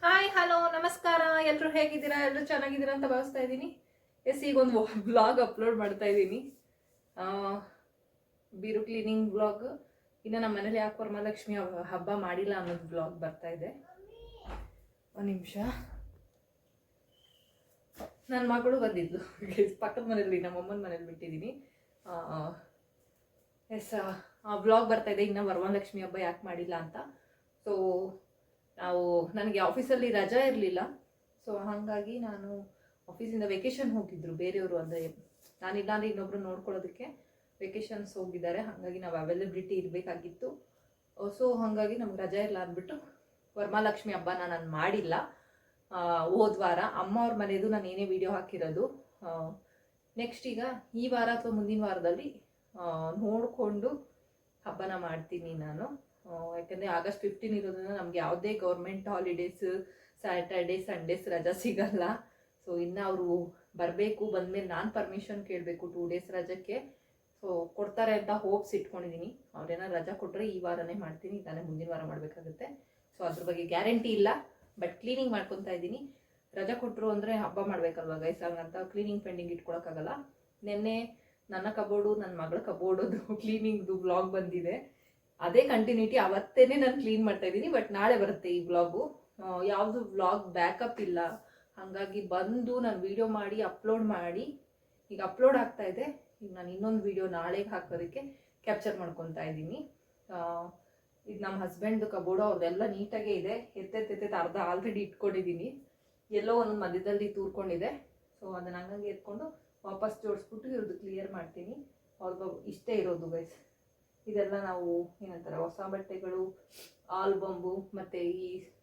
Hi hello ನಮಸ್ಕಾರ. ಎಲ್ಲರೂ ಹೇಗಿದ್ದೀರಾ? ಎಲ್ಲರೂ ಚೆನ್ನಾಗಿದ್ದೀರಾ ಅಂತ ಭಾವಿಸ್ತಾ ಇದ್ದೀನಿ. ಈಗ ಒಂದು ವ್ಲಾಗ್ ಅಪ್ಲೋಡ್ ಮಾಡ್ತಾ ಇದ್ದೀನಿ. ಬೀರು ಕ್ಲೀನಿಂಗ್ ವ್ಲಾಗ್. ಇನ್ನು ನಮ್ಮ ಮನೇಲಿ ಯಾಕೆ ವರಮಹಾಲಕ್ಷ್ಮಿ ಹಬ್ಬ ಮಾಡಿಲ್ಲ ಅನ್ನೋದು ವ್ಲಾಗ್ ಬರ್ತಾ ಇದೆ. ಒಂದು ನಿಮಿಷ. ನನ್ನ ಮಗಳು ಬಂದಿದ್ಲು. ಪಕ್ಕದ ಮನೇಲಿ ನಮ್ಮಮ್ಮನ ಮನೇಲಿ ಬಿಟ್ಟಿದ್ದೀನಿ. ಎಸ್, ವ್ಲಾಗ್ ಬರ್ತಾ ಇದೆ. ಇನ್ನು ವರಮಹಾಲಕ್ಷ್ಮಿ ಹಬ್ಬ ಯಾಕೆ ಮಾಡಿಲ್ಲ ಅಂತ. ಸೊ ನನಗೆ ಆಫೀಸಲ್ಲಿ ರಜಾ ಇರಲಿಲ್ಲ. ಸೊ ಹಾಗಾಗಿ ನಾನು ಆಫೀಸಿಂದ ವೆಕೇಷನ್ ಹೋಗಿದ್ರು ಬೇರೆಯವರು, ಅಂದರೆ ನಾನಿಲ್ಲ ಅಂದರೆ ಇನ್ನೊಬ್ರು ನೋಡ್ಕೊಳ್ಳೋದಕ್ಕೆ ವೆಕೇಷನ್ಸ್ ಹೋಗಿದ್ದಾರೆ. ಹಾಗಾಗಿ ನಾವು ಅವೈಲಬಿಲಿಟಿ ಇರಬೇಕಾಗಿತ್ತು. ಸೊ ಹಾಗಾಗಿ ನಮ್ಗೆ ರಜಾ ಇಲ್ಲ ಅಂದ್ಬಿಟ್ಟು ವರಮಹಾಲಕ್ಷ್ಮಿ ಹಬ್ಬನ ನಾನು ಮಾಡಿಲ್ಲ. ಹೋದ ವಾರ ಅಮ್ಮ ಅವ್ರ ಮನೆಯದು ನಾನು ಏನೇ ವಿಡಿಯೋ ಹಾಕಿರೋದು. ನೆಕ್ಸ್ಟ್ ಈಗ ಈ ವಾರ ಅಥವಾ ಮುಂದಿನ ವಾರದಲ್ಲಿ ನೋಡಿಕೊಂಡು ಹಬ್ಬನ ಮಾಡ್ತೀನಿ ನಾನು. ಯಾಕಂದರೆ ಆಗಸ್ಟ್ 15 ಇರೋದ್ರಿಂದ ನಮ್ಗೆ ಯಾವುದೇ ಗೌರ್ಮೆಂಟ್ ಹಾಲಿಡೇಸ್, ಸ್ಯಾಟರ್ಡೇ ಸಂಡೇಸ್ ರಜಾ ಸಿಗಲ್ಲ. ಸೊ ಇನ್ನು ಅವರು ಬರಬೇಕು, ಬಂದಮೇಲೆ ನಾನು ಪರ್ಮಿಷನ್ ಕೇಳಬೇಕು 2 days ರಜಕ್ಕೆ. ಸೊ ಕೊಡ್ತಾರೆ ಅಂತ ಹೋಪ್ಸ್ ಇಟ್ಕೊಂಡಿದ್ದೀನಿ. ಅವ್ರೇನಾರು ರಜಾ ಕೊಟ್ಟರೆ ಈ ವಾರನೇ ಮಾಡ್ತೀನಿ, ತಾನೇ ಮುಂದಿನ ವಾರ ಮಾಡಬೇಕಾಗುತ್ತೆ. ಸೊ ಅದ್ರ ಬಗ್ಗೆ ಗ್ಯಾರಂಟಿ ಇಲ್ಲ. ಬಟ್ ಕ್ಲೀನಿಂಗ್ ಮಾಡ್ಕೊತಾ ಇದ್ದೀನಿ. ರಜಾ ಕೊಟ್ಟರು ಅಂದರೆ ಹಬ್ಬ ಮಾಡಬೇಕಲ್ವ ಗೈಸ್, ಹಂಗಂತ ಕ್ಲೀನಿಂಗ್ ಪೆಂಡಿಂಗ್ ಇಟ್ಕೊಳಕ್ಕಾಗಲ್ಲ. ನಿನ್ನೆ ನನ್ನ ಕಬೋರ್ಡು, ನನ್ನ ಮಗಳ ಕಬೋರ್ಡದು ಕ್ಲೀನಿಂಗ್ದು ವ್ಲಾಗ್ ಬಂದಿದೆ. ಅದೇ ಕಂಟಿನ್ಯೂಟಿ. ಅವತ್ತೇನೆ ನಾನು ಕ್ಲೀನ್ ಮಾಡ್ತಾ ಇದ್ದೀನಿ. ಬಟ್ ನಾಳೆ ಬರುತ್ತೆ ಈ ವ್ಲಾಗು. ಯಾವುದು ವ್ಲಾಗ್ ಬ್ಯಾಕಪ್ ಇಲ್ಲ, ಹಾಗಾಗಿ ಬಂದು ನಾನು ವಿಡಿಯೋ ಮಾಡಿ ಅಪ್ಲೋಡ್ ಮಾಡಿ ಈಗ ಅಪ್ಲೋಡ್ ಆಗ್ತಾ ಇದೆ. ಈಗ ನಾನು ಇನ್ನೊಂದು ವಿಡಿಯೋ ನಾಳೆಗೆ ಹಾಕೋದಕ್ಕೆ ಕ್ಯಾಪ್ಚರ್ ಮಾಡ್ಕೊತಾ ಇದ್ದೀನಿ. ಈಗ ನಮ್ಮ ಹಸ್ಬೆಂಡ್ದು ಕಬೋರ್ಡು ಅವ್ರದ್ದೆಲ್ಲ ನೀಟಾಗೇ ಇದೆ. ಎತ್ತೆತ್ತೆತ್ತೆ ಅರ್ಧ ಆಲ್ರೆಡಿ ಇಟ್ಕೊಂಡಿದ್ದೀನಿ. ಎಲ್ಲೋ ಒಂದು ಮಧ್ಯದಲ್ಲಿ ತೂರ್ಕೊಂಡಿದೆ. ಸೊ ಅದನ್ನು ಹಂಗಂಗೆ ಎತ್ಕೊಂಡು ವಾಪಸ್ ಜೋಡಿಸ್ಬಿಟ್ಟು ಇವ್ರದ್ದು ಕ್ಲಿಯರ್ ಮಾಡ್ತೀನಿ. ಅವ್ರದ್ದು ಇಷ್ಟೇ ಇರೋದು ಗೈಸ್. ಇದೆಲ್ಲ ನಾವು ಏನಂತಾರೆ, ಹೊಸ ಬಟ್ಟೆಗಳು, ಆಲ್ಬಂಬು, ಮತ್ತು ಈ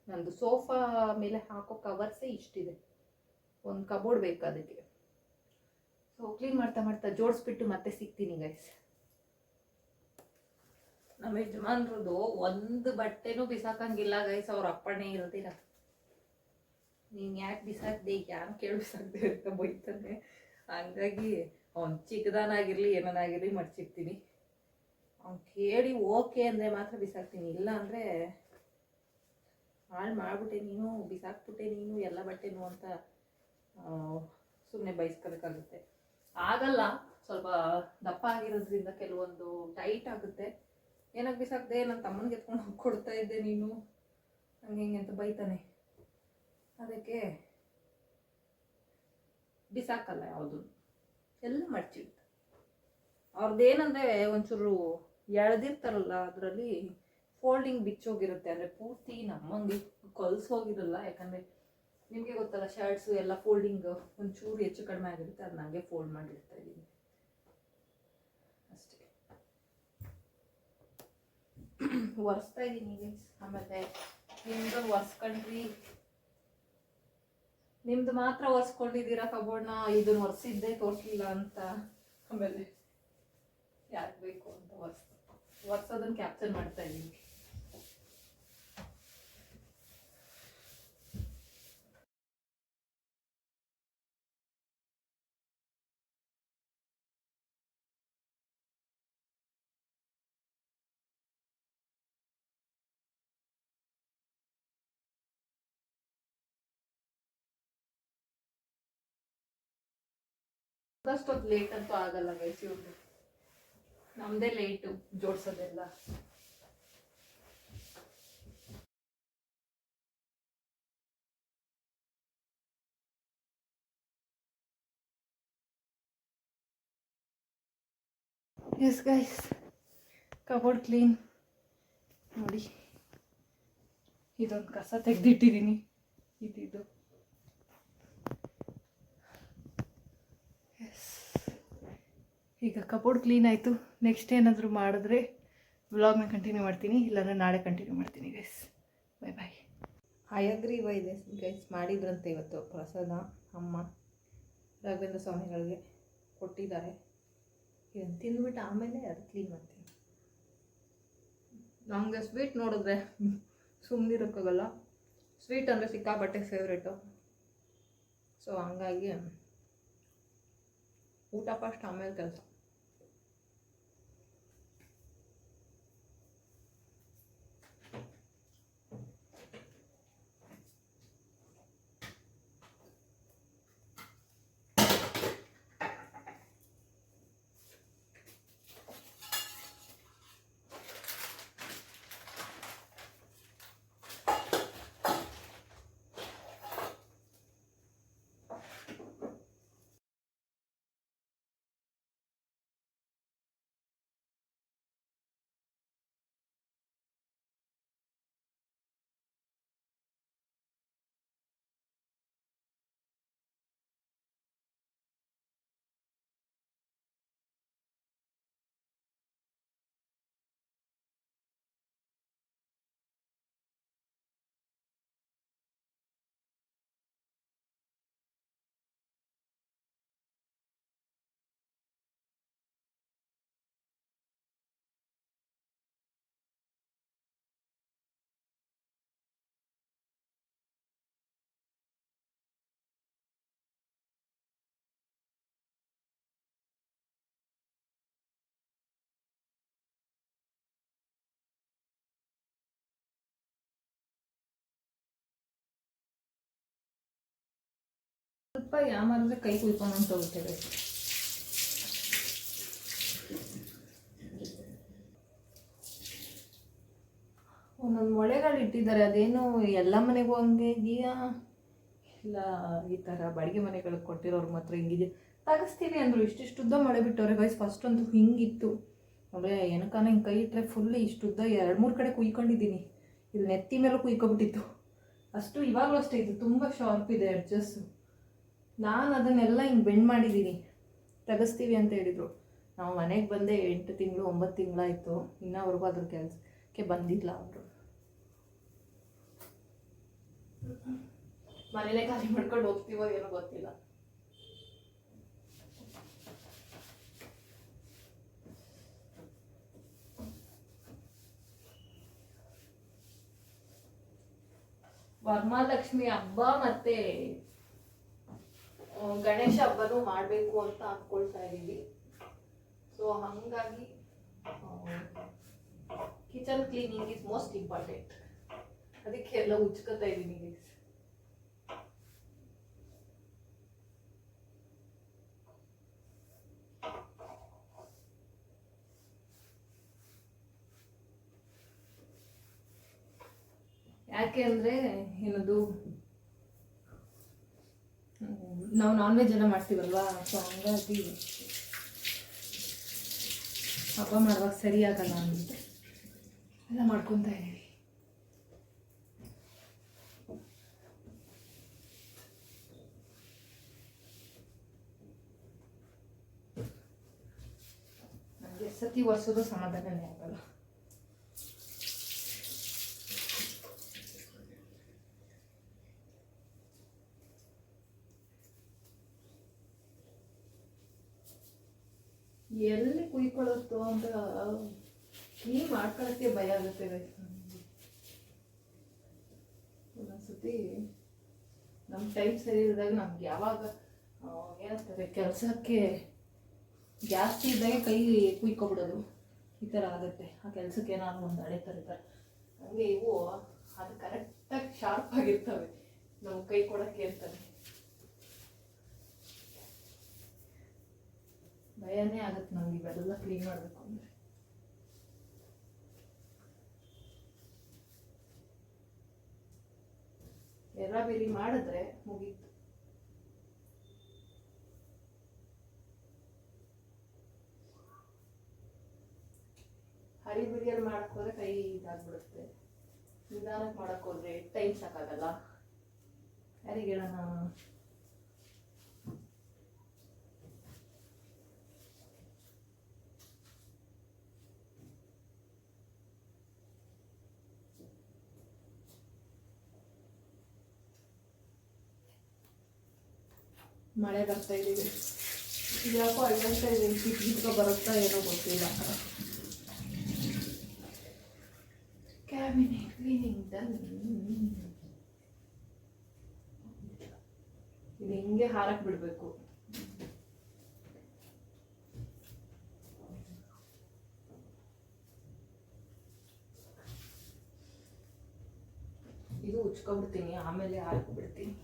ನಂದು ಸೋಫಾ ಮೇಲೆ ಹಾಕೋ ಕವರ್ಸೇ ಇಷ್ಟಿದೆ. ಒಂದು ಕಬೋರ್ಡ್ ಬೇಕು ಅದಕ್ಕೆ. ಸೊ ಕ್ಲೀನ್ ಮಾಡ್ತಾ ಮಾಡ್ತಾ ಜೋಡಿಸ್ಬಿಟ್ಟು ಮತ್ತೆ ಸಿಗ್ತೀನಿ ಗೈಸ್. ನಮ್ಮ ಯಜಮಾನ್ರದ್ದು ಒಂದು ಬಟ್ಟೆನೂ ಬಿಸಾಕಂಗಿಲ್ಲ ಗೈಸ್. ಅವ್ರ ಅಪ್ಪಣೆ ಇರೋದಿಲ್ಲ. ನೀನು ಯಾಕೆ ಬಿಸಾಕ್ದೆ, ಯಾರು ಕೇಳಿ ಬಿಸಾಕ್ದೆ ಅಂತ ಬೈತಾನೆ. ಹಂಗಾಗಿ ಅವ್ನು ಚಿಕ್ಕದಾನಾಗಿರಲಿ ಏನನ್ನಾಗಿರಲಿ ಮಡ್ಚಿರ್ತೀನಿ. ಅವ್ನು ಕೇಳಿ ಓಕೆ ಅಂದರೆ ಮಾತ್ರ ಬಿಸಾಕ್ತೀನಿ. ಇಲ್ಲ ಅಂದರೆ ಹಾಳು ಮಾಡಿಬಿಟ್ಟೆ ನೀನು, ಬಿಸಾಕ್ಬಿಟ್ಟೆ ನೀನು ಎಲ್ಲ ಬಟ್ಟೆನೂ ಅಂತ ಸುಮ್ಮನೆ ಬಯಸ್ಕೋಬೇಕಾಗುತ್ತೆ. ಆಗಲ್ಲ, ಸ್ವಲ್ಪ ದಪ್ಪ ಆಗಿರೋದ್ರಿಂದ ಕೆಲವೊಂದು ಟೈಟ್ ಆಗುತ್ತೆ. ಏನಕ್ಕೆ ಬಿಸಾಕ್ದೆ, ನನ್ನ ತಮ್ಮನಿಗೆ ಎತ್ಕೊಂಡು ಹೋಗಿ ಕೊಡ್ತಾ ಇದ್ದೆ ನೀನು, ಹಂಗೆ ಹಿಂಗೆ ಅಂತ ಬೈತಾನೆ. ಅದಕ್ಕೆ ಬಿಸಾಕಲ್ಲ ಯಾವುದು, ಎಲ್ಲ ಮಡ್ಚಿಡ್ತ. ಅವ್ರದ್ದೇನಂದರೆ ಒಂಚೂರು ಎಳೆದಿರ್ತಾರಲ್ಲ, ಅದರಲ್ಲಿ ಫೋಲ್ಡಿಂಗ್ ಬಿಚ್ಚೋಗಿರುತ್ತೆ. ಅಂದರೆ ಪೂರ್ತಿ ನಮ್ಮಂಗೆ ಕಲ್ಸೋಗಿರಲ್ಲ. ಯಾಕಂದರೆ ನಿಮಗೆ ಗೊತ್ತಲ್ಲ, ಶರ್ಟ್ಸು ಎಲ್ಲ ಫೋಲ್ಡಿಂಗ್ ಒಂಚೂರು ಹೆಚ್ಚು ಕಡಿಮೆ ಆಗಿರುತ್ತೆ. ಅದು ನನಗೆ ಫೋಲ್ಡ್ ಮಾಡಿರ್ತಾ ಇದ್ದೀನಿ ಅಷ್ಟೇ. ಒರೆಸ್ತಾ ಇದ್ದೀನಿ. ಆಮೇಲೆ ನಿಮ್ಮದು ಒರೆಸ್ಕೊಂಡ್ರಿ, ನಿಮ್ದು ಮಾತ್ರ ಒರೆಸ್ಕೊಂಡಿದ್ದೀರಾ ಕಬೋರ್ಡ್ನ, ಇದನ್ನು ಒರೆಸಿದ್ದೆ ತೋರಿಸಲಿಲ್ಲ ಅಂತ ಆಮೇಲೆ ಯಾಕೆ ಬೇಕು ಅಂತ ಒರೆಸೋದನ್ನು ಕ್ಯಾಪ್ಚರ್ ಮಾಡ್ತಾ ಇದ್ದೀನಿ. ಅಷ್ಟೊತ್ತು ಲೇಟ್ ಅಂತೂ ಆಗಲ್ಲ ಗೈಸ್. ಇವ್ರದ್ದು ನಮ್ಮದೇ ಲೇಟು ಜೋಡಿಸೋದೆಲ್ಲ. ಎಸ್ ಗೈಸ್, ಕಬೋರ್ಡ್ ಕ್ಲೀನ್ ನೋಡಿ. ಇದೊಂದು ಕಸ ತೆಗೆದಿಟ್ಟಿದ್ದೀನಿ. ಇದು ಎಸ್, ಈಗ ಕಬೋರ್ಡ್ ಕ್ಲೀನ್ ಆಯಿತು. ನೆಕ್ಸ್ಟ್ ಏನಾದರೂ ಮಾಡಿದ್ರೆ ವ್ಲಾಗ್ನ ಕಂಟಿನ್ಯೂ ಮಾಡ್ತೀನಿ, ಇಲ್ಲಾಂದರೆ ನಾಳೆ ಕಂಟಿನ್ಯೂ ಮಾಡ್ತೀನಿ ಗೈಸ್. ಬಾಯ್ ಬಾಯ್. ಹಯಗ್ರೀವ ಇದೆ ಗೈಸ್, ಮಾಡಿದ್ರಂತೆ ಇವತ್ತು ಪ್ರಸಾದ. ಅಮ್ಮ ರಾಘವೇಂದ್ರ ಸ್ವಾಮಿಗಳಿಗೆ ಕೊಟ್ಟಿದ್ದಾರೆ. ಇದನ್ನು ತಿಂದ್ಬಿಟ್ಟು ಆಮೇಲೆ ಅದು ಕ್ಲೀನ್ ಮಾಡ್ತೀನಿ. ನಮಗೆ ಸ್ವೀಟ್ ನೋಡಿದ್ರೆ ಸುಮ್ಮನಿರೋಕ್ಕಾಗಲ್ಲ. ಸ್ವೀಟ್ ಅಂದರೆ ಸಿಕ್ಕಾಪಟ್ಟೆ ಫೇವ್ರೇಟು. ಸೊ ಹಂಗಾಗಿ ಊಟ ಫಸ್ಟ್, ಆಮೇಲೆ ಕೆಲಸ. ಸ್ವಲ್ಪ ಯಾಮಾರಿದ್ರೆ ಕೈ ಕುಯ್ಕೊಂಡು ಅಂತ ಹೋಗ್ತೇವೆ. ಒಂದೊಂದು ಮೊಳೆಗಳು ಇಟ್ಟಿದ್ದಾರೆ, ಅದೇನು ಎಲ್ಲ ಮನೆಗೂ ಹಂಗೆ ಇದೆಯಾ ಇಲ್ಲ ಈ ಥರ ಬಾಡಿಗೆ ಮನೆಗಳಿಗೆ ಕೊಟ್ಟಿರೋರು ಮಾತ್ರ ಹಿಂಗಿದೆಯಾ. ತೆಗಿಸ್ತೀವಿ ಅಂದರು, ಇಷ್ಟಿಷ್ಟುದ್ದ ಮೊಳೆ ಬಿಟ್ಟವ್ರೆ ಗೈಸ್. ಫಸ್ಟ್ ಅಂತೂ ಹಿಂಗಿತ್ತು ಅಂದರೆ ಏನಕ್ಕಾನ ಹಿಂಗೆ ಕೈ ಇಟ್ಟರೆ ಫುಲ್ ಇಷ್ಟುದ್ದ 2-3 ಕಡೆ ಕುಯ್ಕೊಂಡಿದ್ದೀನಿ. ಇಲ್ಲಿ ನೆತ್ತಿ ಮೇಲೂ ಕುಯ್ಕೊಬಿಟ್ಟಿತ್ತು ಅಷ್ಟು. ಇವಾಗಲೂ ಅಷ್ಟೇ, ಇದು ತುಂಬ ಶಾರ್ಪ್ ಇದೆ ಎಡ್ಜಸ್ಸು. ನಾನು ಅದನ್ನೆಲ್ಲ ಹಿಂಗೆ ಬೆಂಡ್ ಮಾಡಿದ್ದೀನಿ. ತೆಗಿಸ್ತೀವಿ ಅಂತ ಹೇಳಿದರು. ನಾವು ಮನೆಗೆ ಬಂದೆ 8 ತಿಂಗಳು 9 ತಿಂಗಳಾಯಿತು, ಇನ್ನೂವರೆಗೂ ಅದ್ರ ಕೆಲಸಕ್ಕೆ ಬಂದಿಲ್ಲ ಅವರು. ಮನೇಲೆ ಖಾಲಿ ಮಾಡ್ಕೊಂಡು ಹೋಗ್ತೀವೋ ಏನೋ ಗೊತ್ತಿಲ್ಲ. ವರಮಹಾಲಕ್ಷ್ಮಿ ಹಬ್ಬ ಮತ್ತೆ ಗಣೇಶ ಹಬ್ಬನೂ ಮಾಡಬೇಕು ಅಂತ ಅಂದ್ಕೊಳ್ತಾ ಇದ್ದೀವಿ. ಸೊ ಹಾಗಾಗಿ kitchen cleaning is most important. ಅದಕ್ಕೆ ಎಲ್ಲ ಉಚ್ಕೋತಾ ಇದ್ದೀನಿ ಗೈಸ್. ಯಾಕೆ ಅಂದರೆ ಏನದು, ನಾವು ನಾನ್ ವೆಜ್ ಎಲ್ಲ ಮಾಡ್ತೀವಲ್ವಾ, ಸೊ ಹಂಗಾಗಿ ಹಬ್ಬ ಮಾಡುವಾಗ ಸರಿ ಆಗಲ್ಲ ಅಂತ ಎಲ್ಲ ಮಾಡ್ಕೊತಾ ಇದ್ದೀವಿ. ನನಗೆ ಸತಿ ವರ್ಷದ ಸಮಾಧಾನನೇ ಆಗಲ್ಲ. ಎಲ್ಲಿ ಕುಯ್ಕೊಳ್ಳುತ್ತೋ ಅಂತ ಕ್ಲೀನ್ ಮಾಡ್ಕೊಳ್ಳೋಕ್ಕೆ ಭಯ ಆಗುತ್ತೆ ಗೈಸ್. ಒಂದೊಂದ್ಸತಿ ನಮ್ಮ ಟೈಮ್ ಸರಿ ಇದ್ದಾಗ ನಮ್ಗೆ ಯಾವಾಗ ಏನಂತಾರೆ ಕೆಲಸಕ್ಕೆ ಜಾಸ್ತಿ ಇದ್ದಾಗ ಕೈ ಕುಯ್ಕೊಬಿಡೋದು ಈ ಥರ ಆಗುತ್ತೆ. ಆ ಕೆಲಸಕ್ಕೆ ಏನಾದ್ರು ಒಂದು ಅಡೆ ತರ್ತಾರೆ ಹಂಗೆ. ಇವು ಅದು ಕರೆಕ್ಟಾಗಿ ಶಾರ್ಪ್ ಆಗಿರ್ತವೆ, ನಾವು ಕೈ ಕೊಡೋಕ್ಕೆ ಇರ್ತವೆ. ಭಯನೇ ಆಗುತ್ತೆ ನಮ್ಗೆ ಇವೆಲ್ಲ ಕ್ಲೀನ್ ಮಾಡಬೇಕು ಅಂದರೆ. ಎರ್ರಾಬಿರಿ ಮಾಡಿದ್ರೆ ಮುಗೀತು. ಹರಿಬಿರಿಯಲ್ಲಿ ಮಾಡೋಕ್ಕೋದ್ರೆ ಕೈ ಇದಾಗ್ಬಿಡುತ್ತೆ. ನಿಧಾನಕ್ಕೆ ಮಾಡೋಕ್ಕೋದ್ರೆ ಟೈಮ್ ಸಾಕಾಗಲ್ಲ. ಯಾರಿಗೆ ಹೇಳೋಣ? ಮಳೆ ಬರ್ತಾ ಇದ್ದೀವಿ, ಯಾಕೋ ಅಳ್ಳ್ತಾ ಇದೆ. ಕಿಟ್ಕ ಬರುತ್ತಾ ಏನೋ ಗೊತ್ತಿಲ್ಲ. Cabinet cleaning done. ಇದು ಹಿಂಗೆ ಹಾರಕ್ಕೆ ಬಿಡಬೇಕು. ಇದು ಉಚ್ಕೊಂಡ್ಬಿಡ್ತೀನಿ, ಆಮೇಲೆ ಹಾರಕ್ಕೆ ಬಿಡ್ತೀನಿ.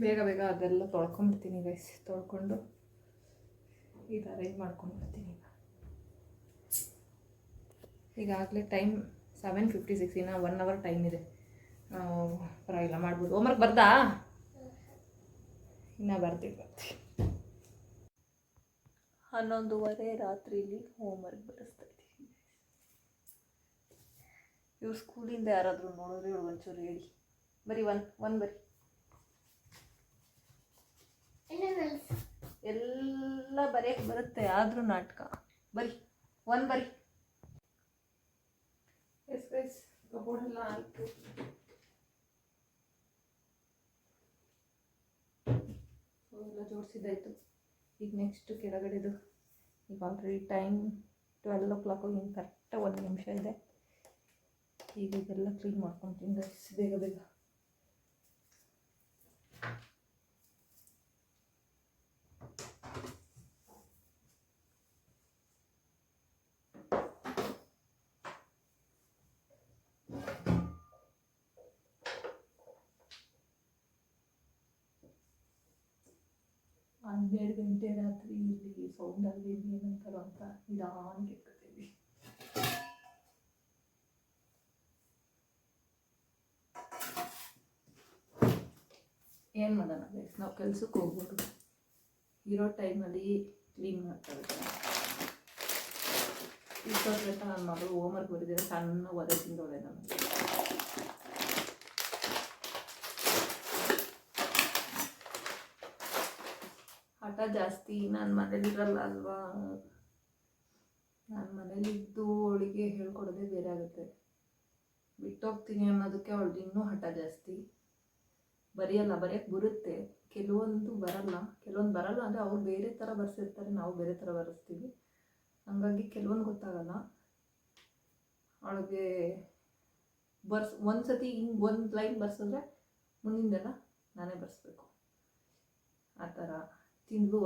ಬೇಗ ಬೇಗ ಅದೆಲ್ಲ ತೊಳ್ಕೊಂಬಿಡ್ತೀನಿ ಗೈಸ್. ತೊಳ್ಕೊಂಡು ಈಗ ಅರೇಂಜ್ ಮಾಡ್ಕೊಂಡ್ಬಿಡ್ತೀನಿ. ಈಗಾಗಲೇ ಟೈಮ್ 7:56, ಇನ್ನು 1 hour ಟೈಮ್ ಇದೆ. ಪರವಾಗಿಲ್ಲ, ಮಾಡ್ಬೋದು. ಹೋಮ್ವರ್ಕ್ ಬರ್ದಾ? ಇನ್ನೂ ಬರ್ತೀವಿ. 11:30 ರಾತ್ರಿಲಿ ಹೋಮ್ವರ್ಕ್ ಬರೆಸ್ತಾ ಇದ್ದೀವಿ. ಇವ್ರು ಸ್ಕೂಲಿಂದ ಯಾರಾದರೂ ನೋಡಿದ್ರೆ ಇವ್ರು ಒಂಚೂರು ಹೇಳಿ. ಬರೀ ಒನ್ ಬರೀ. ಎಲ್ಲ ಬರೆಯಕ್ಕೆ ಬರುತ್ತೆ, ಆದರೂ ನಾಟಕ. ಬರೀ ಬರೀ. ಎಸ್ ಕಬೋರ್ಡೆಲ್ಲ ಆಯಿತು. ಎಲ್ಲ ಜೋಡಿಸಿದ್ದಾಯಿತು. ಈಗ ನೆಕ್ಸ್ಟ್ ಕೆಳಗಡೆದು. ಈಗ ಆಲ್ರೆಡಿ ಟೈಮ್ 12 o'clock, ಇನ್ನು ಕರೆಕ್ಟಾಗಿ 1 ನಿಮಿಷ ಇದೆ. ಈಗ ಇದೆಲ್ಲ ಕ್ಲೀನ್ ಮಾಡ್ಕೊತೀನಿ ಗೈಸ್, ಬೇಗ ಬೇಗ. ಹನ್ನೆರಡು ಗಂಟೆ ರಾತ್ರಿ ಇಲ್ಲಿ ಸೌಂಡಲ್ಲಿ ಏನಂತಾರೋ ಅಂತ ನಿಧಾನಕ್ಕೆ ಎತ್ಕೊತೀವಿ. ಏನು ಮಾಡೋಣ ಗೈಸ್, ನಾವು ಕೆಲ್ಸಕ್ಕೆ ಹೋಗ್ಬೋದು. ಇರೋ ಟೈಮಲ್ಲಿ ಕ್ಲೀನ್ ಮಾಡ್ತಾ ಇರ್ತಾರೆ. ಇಷ್ಟೊತ್ತ ನನ್ನ ಮಗಳು ಹೋಮ್ವರ್ಕ್ ಬರೆದಿರೋ ಸಣ್ಣ ಒದೆ ತಿಂದೋಳೆ ನಮಗೆ. ಹಠ ಜಾಸ್ತಿ. ನಾನು ಮನೇಲಿರಲ್ಲ ಅಲ್ವಾ, ನಾನು ಮನೇಲಿದ್ದು ಅವಳಿಗೆ ಹೇಳ್ಕೊಡೋದೇ ಬೇರೆ ಆಗುತ್ತೆ. ಬಿಟ್ಟೋಗ್ತೀನಿ ಅನ್ನೋದಕ್ಕೆ ಅವಳಿಗೆ ಇನ್ನೂ ಹಠ ಜಾಸ್ತಿ. ಬರೆಯಕ್ಕೆ ಬರುತ್ತೆ, ಕೆಲವೊಂದು ಬರಲ್ಲ ಅಂದರೆ ಅವ್ರು ಬೇರೆ ಥರ ಬರ್ಸಿರ್ತಾರೆ, ನಾವು ಬೇರೆ ಥರ ಬರೆಸ್ತೀವಿ. ಹಾಗಾಗಿ ಕೆಲವೊಂದು ಗೊತ್ತಾಗಲ್ಲ ಅವಳಿಗೆ. ಒಂದು ಸತಿ ಹಿಂಗೆ ಒಂದು ಲೈನ್ ಬರ್ಸಿದ್ರೆ ಮುಂದಿಂದೆಲ್ಲ ನಾನೇ ಬರೆಸ್ಬೇಕು. ಆ ಥರ ತಿಂದು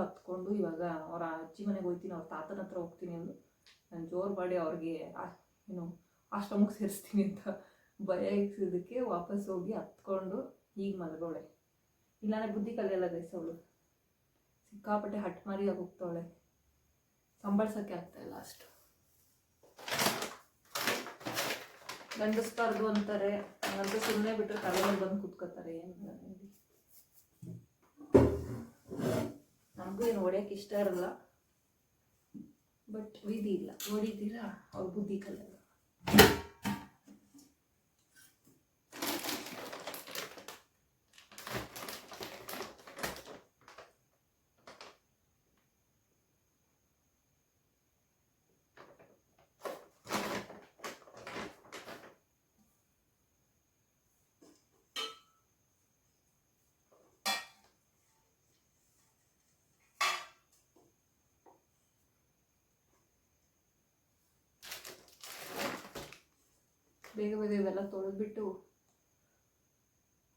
ಹತ್ಕೊಂಡು ಇವಾಗ ಅವ್ರ ಅಜ್ಜಿ ಮನೆಗೆ ಹೋಗ್ತೀನಿ, ಅವ್ರ ತಾತನ ಹತ್ರ ಹೋಗ್ತೀನಿ ಅಂದು ನಾನು ಜೋರು ಮಾಡಿ ಅವ್ರಿಗೆ ಆಶ್ರಮಕ್ಕೆ ಸೇರಿಸ್ತೀನಿ ಅಂತ ಭಯ ಇಕ್ಸಿದ್ದಕ್ಕೆ ವಾಪಸ್ ಹೋಗಿ ಹತ್ಕೊಂಡು ಈಗ ಮಲಗೋಳೆ. ಇಲ್ಲಾಂದರೆ ಬುದ್ಧಿ ಕಲಿಯಲ್ಲ ಗೈಸ್ ಅವಳು. ಸಿಕ್ಕಾಪಟ್ಟೆ ಹಟ್ ಮಾರಿಯಾಗಿ ಹೋಗ್ತಾವಳೆ, ಸಂಭಾಳ್ಸೋಕ್ಕೆ ಆಗ್ತಾಯಿಲ್ಲ ಅಷ್ಟು. ಗಂಡಸ್ಬಾರ್ದು ಅಂತಾರೆ, ಹಂಗಂತ ಸುಮ್ಮನೆ ಬಿಟ್ಟರೆ ತಲೆಯಲ್ಲಿ ಬಂದು ಕೂತ್ಕೋತಾರೆ. ಏನು ನಮಗೂ ಏನು ಹೊಡೆಯೋಕ್ಕೆ ಇಷ್ಟ ಇರಲ್ಲ, ಬಟ್ ವಿಧಿ ಇಲ್ಲ. ಹೊಡಿತೀರಾ ಅವ್ರ ಬುದ್ಧಿ ಕಲಿಯಲ್ಲ. ಬೇಗ ಬೇಗ ಇವೆಲ್ಲ ತೊಳೆದ್ಬಿಟ್ಟು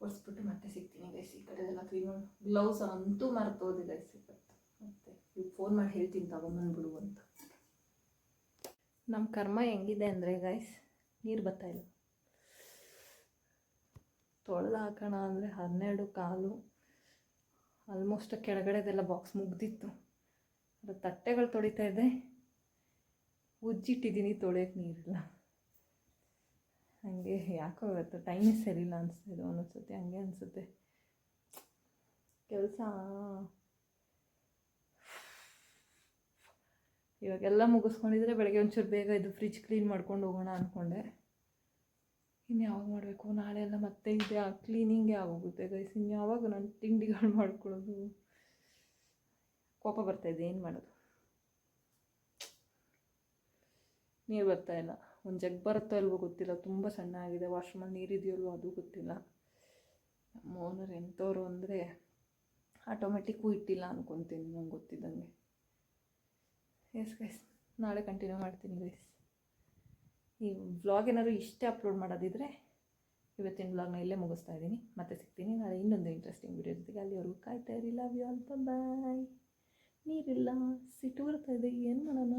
ಒರೆಸ್ಬಿಟ್ಟು ಮತ್ತೆ ಸಿಗ್ತೀನಿ ಗೈಸ್. ಈ ಕಡೆ ಎಲ್ಲ ಕ್ಲೀನ್ ಮಾಡಿ. ಗ್ಲೌಸ್ ಅಂತೂ ಮರ್ತೋದೆ ಗೈಸ್. ಮತ್ತೆ ಈಗ ಫೋನ್ ಮಾಡಿ ಹೇಳ್ತೀನಿ ತಗೊಂಬಂದ್ಬಿಡು ಅಂತ. ನಮ್ಮ ಕರ್ಮ ಹೆಂಗಿದೆ ಅಂದರೆ ಗೈಸ್, ನೀರು ಬರ್ತಾಯಿಲ್ಲ. ತೊಳೆದು ಹಾಕೋಣ ಅಂದರೆ 12:15. ಆಲ್ಮೋಸ್ಟ್ ಕೆಳಗಡೆದೆಲ್ಲ ಬಾಕ್ಸ್ ಮುಗ್ದಿತ್ತು. ಅದು ತಟ್ಟೆಗಳು ತೊಳಿತಾ ಇದೆ, ಉಜ್ಜಿಟ್ಟಿದ್ದೀನಿ, ತೊಳೆಯೋಕ್ಕೆ ನೀರಿಲ್ಲ. ಹಾಗೆ ಯಾಕೋ ಇವತ್ತು ಟೈಮ್ ಸರಿಯಿಲ್ಲ ಅನಿಸ್ತಿದೆ. ಒಂದೊಂದ್ಸತಿ ಹಂಗೆ ಅನಿಸುತ್ತೆ. ಕೆಲಸ ಇವಾಗೆಲ್ಲ ಮುಗಿಸ್ಕೊಂಡಿದ್ರೆ ಬೆಳಗ್ಗೆ ಒಂಚೂರು ಬೇಗ ಇದು ಫ್ರಿಜ್ ಕ್ಲೀನ್ ಮಾಡ್ಕೊಂಡು ಹೋಗೋಣ ಅಂದ್ಕೊಂಡೆ. ಇನ್ನು ಯಾವಾಗ ಮಾಡಬೇಕು? ನಾಳೆ ಎಲ್ಲ ಮತ್ತೆ ಇದೆ ಕ್ಲೀನಿಂಗೇ ಆಗೋಗುತ್ತೆ ಗೈಸ್. ಇನ್ನು ಯಾವಾಗ ನಾನು ತಿಂಡಿಗಳು ಮಾಡ್ಕೊಳ್ಳೋದು? ಕೋಪ ಬರ್ತಾಯಿದೆ, ಏನು ಮಾಡೋದು? ನೀರು ಬರ್ತಾಯಿಲ್ಲ. ಒಂದು ಜಗ್ ಬರುತ್ತೋ ಇಲ್ವೋ ಗೊತ್ತಿಲ್ಲ, ತುಂಬ ಸಣ್ಣ ಆಗಿದೆ. ವಾಶ್ರೂಮಲ್ಲಿ ನೀರಿದೆಯಲ್ವೋ ಅದು ಗೊತ್ತಿಲ್ಲ. ನಮ್ಮ ಓನರ್ ಎಂಥವ್ರು ಅಂದರೆ ಆಟೋಮೆಟಿಕ್ಕು ಇಟ್ಟಿಲ್ಲ ಅಂದ್ಕೊತೀನಿ ನಂಗೆ ಗೊತ್ತಿದ್ದಂಗೆ. ಎಸ್ ಗೈಸ್, ನಾಳೆ ಕಂಟಿನ್ಯೂ ಮಾಡ್ತೀನಿ ಗೈಸ್. ಈ ವ್ಲಾಗ್ ಏನಾದರೂ ಇಷ್ಟೇ ಅಪ್ಲೋಡ್ ಮಾಡೋದಿದ್ರೆ ಇವತ್ತಿನ ವ್ಲಾಗ್ನ ಇಲ್ಲೇ ಮುಗಿಸ್ತಾ ಇದ್ದೀನಿ. ಮತ್ತೆ ಸಿಗ್ತೀನಿ ನಾಳೆ ಇನ್ನೊಂದು ಇಂಟ್ರೆಸ್ಟಿಂಗ್ ವಿಡಿಯೋ ಜೊತೆಗೆ. ಅಲ್ಲಿವರೆಗೂ ಕಾಯ್ತಾ ಇರಿ. ಲವ್ ಯು ಆಲ್, ಬಾಯ್. ನೀರಿಲ್ಲ, ಸಿಟ್ಟು ಬರ್ತಾಯಿದೆ, ಏನು ಮಾಡೋಣ?